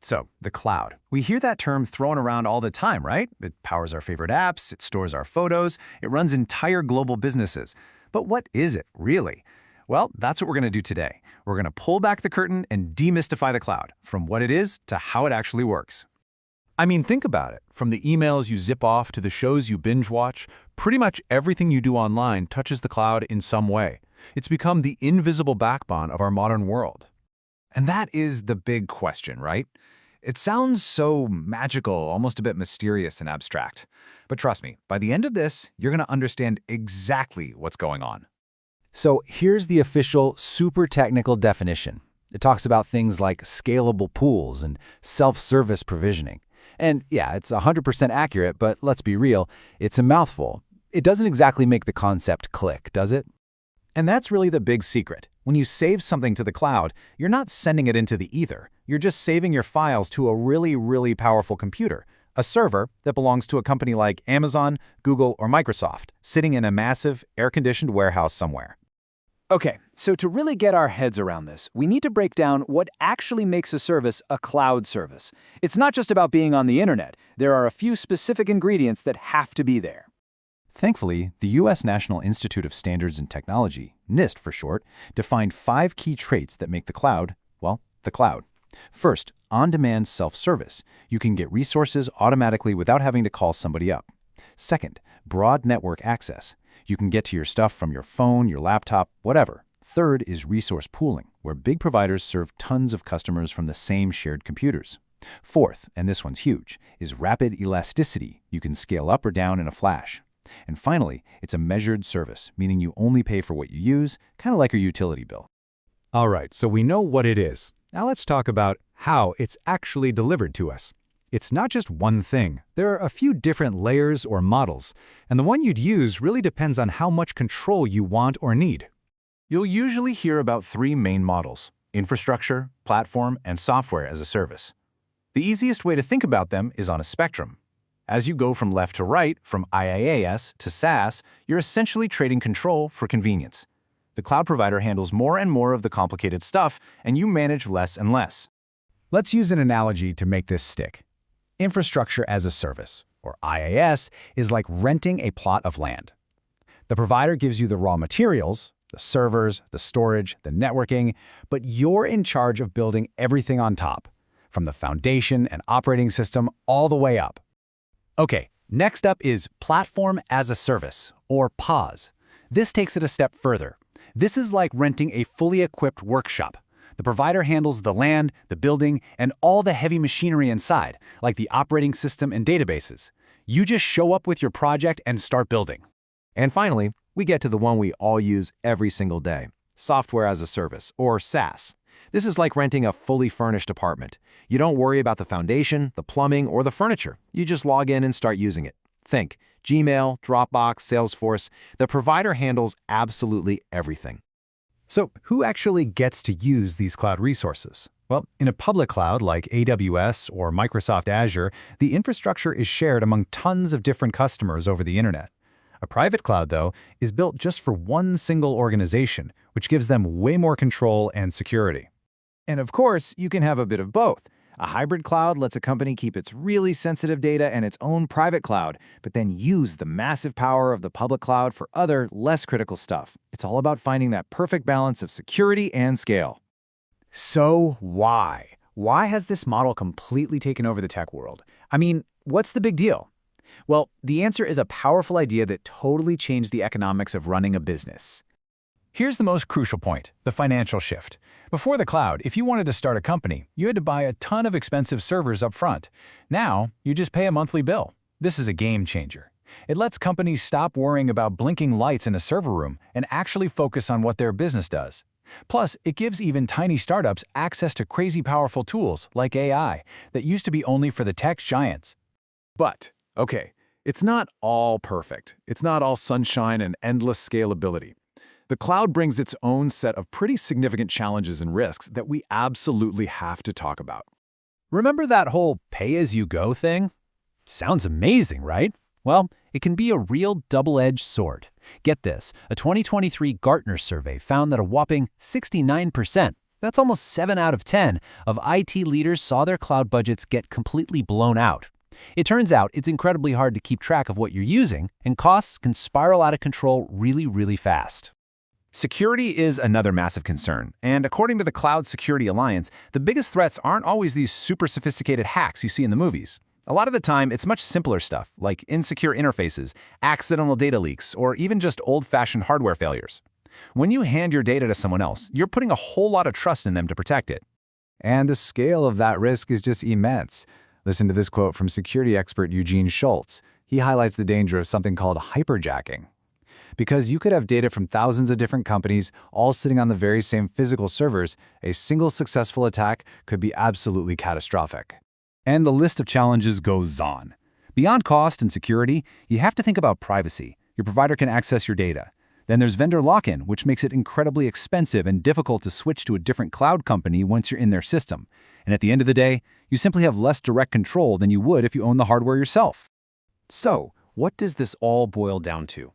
So, the cloud. We hear that term thrown around all the time, right? It powers our favorite apps, it stores our photos, it runs entire global businesses. But what is it, really? Well, that's what we're going to do today. We're going to pull back the curtain and demystify the cloud, from what it is to how it actually works. I mean, think about it. From the emails you zip off to the shows you binge watch, pretty much everything you do online touches the cloud in some way. It's become the invisible backbone of our modern world. And that is the big question, right? It sounds so magical, almost a bit mysterious and abstract. But trust me, by the end of this, you're going to understand exactly what's going on. So here's the official super technical definition. It talks about things like scalable pools and self-service provisioning. And yeah, it's 100% accurate, but let's be real, it's a mouthful. It doesn't exactly make the concept click, does it? And that's really the big secret. When you save something to the cloud, you're not sending it into the ether. You're just saving your files to a really powerful computer, a server that belongs to a company like Amazon, Google, or Microsoft, sitting in a massive, air-conditioned warehouse somewhere. Okay, so to really get our heads around this, we need to break down what actually makes a service a cloud service. It's not just about being on the internet. There are a few specific ingredients that have to be there. Thankfully, the U.S. National Institute of Standards and Technology, NIST for short, defined 5 key traits that make the cloud, well, the cloud. First, on-demand self-service. You can get resources automatically without having to call somebody up. Second, broad network access. You can get to your stuff from your phone, your laptop, whatever. Third is resource pooling, where big providers serve tons of customers from the same shared computers. Fourth, and this one's huge, is rapid elasticity. You can scale up or down in a flash. And finally, it's a measured service, meaning you only pay for what you use, kind of like your utility bill. All right, so we know what it is. Now let's talk about how it's actually delivered to us. It's not just one thing. There are a few different layers or models, and the one you'd use really depends on how much control you want or need. You'll usually hear about 3 main models: infrastructure, platform, and software as a service. The easiest way to think about them is on a spectrum. As you go from left to right, from IaaS to SaaS, you're essentially trading control for convenience. The cloud provider handles more and more of the complicated stuff, and you manage less and less. Let's use an analogy to make this stick. Infrastructure as a service, or IaaS, is like renting a plot of land. The provider gives you the raw materials, the servers, the storage, the networking, but you're in charge of building everything on top, from the foundation and operating system all the way up. Okay, next up is Platform as a Service, or PaaS. This takes it a step further. This is like renting a fully equipped workshop. The provider handles the land, the building, and all the heavy machinery inside, like the operating system and databases. You just show up with your project and start building. And finally, we get to the one we all use every single day, software as a service, or SaaS. This is like renting a fully furnished apartment. You don't worry about the foundation, the plumbing, or the furniture. You just log in and start using it. Think Gmail, Dropbox, Salesforce. The provider handles absolutely everything. So who actually gets to use these cloud resources? Well, in a public cloud like AWS or Microsoft Azure, the infrastructure is shared among tons of different customers over the internet. A private cloud, though, is built just for one single organization, which gives them way more control and security. And of course, you can have a bit of both. A hybrid cloud lets a company keep its really sensitive data in its own private cloud, but then use the massive power of the public cloud for other, less critical stuff. It's all about finding that perfect balance of security and scale. So why? Why has this model completely taken over the tech world? I mean, what's the big deal? Well, the answer is a powerful idea that totally changed the economics of running a business. Here's the most crucial point, the financial shift. Before the cloud, if you wanted to start a company, you had to buy a ton of expensive servers up front. Now, you just pay a monthly bill. This is a game changer. It lets companies stop worrying about blinking lights in a server room and actually focus on what their business does. Plus, it gives even tiny startups access to crazy powerful tools like AI that used to be only for the tech giants. But, okay, it's not all perfect. It's not all sunshine and endless scalability. The cloud brings its own set of pretty significant challenges and risks that we absolutely have to talk about. Remember that whole pay-as-you-go thing? Sounds amazing, right? Well, it can be a real double-edged sword. Get this, a 2023 Gartner survey found that a whopping 69%, That's almost 7 out of 10 of IT leaders saw their cloud budgets get completely blown out. It turns out it's incredibly hard to keep track of what you're using, and costs can spiral out of control really, really fast. Security is another massive concern, and according to the Cloud Security Alliance, the biggest threats aren't always these super sophisticated hacks you see in the movies. A lot of the time, it's much simpler stuff, like insecure interfaces, accidental data leaks, or even just old-fashioned hardware failures. When you hand your data to someone else, you're putting a whole lot of trust in them to protect it. And the scale of that risk is just immense. Listen to this quote from security expert Eugene Schultz. He highlights the danger of something called hyperjacking. Because you could have data from thousands of different companies all sitting on the very same physical servers, a single successful attack could be absolutely catastrophic. And the list of challenges goes on. Beyond cost and security, you have to think about privacy. Your provider can access your data. Then there's vendor lock-in, which makes it incredibly expensive and difficult to switch to a different cloud company once you're in their system. And at the end of the day, you simply have less direct control than you would if you own the hardware yourself. So, what does this all boil down to?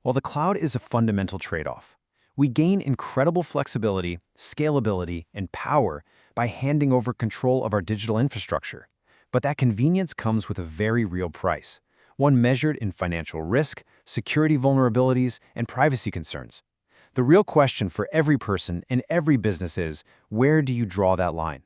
Well, the cloud is a fundamental trade-off. We gain incredible flexibility, scalability, and power by handing over control of our digital infrastructure. But that convenience comes with a very real price, one measured in financial risk, security vulnerabilities, and privacy concerns. The real question for every person in every business is, where do you draw that line?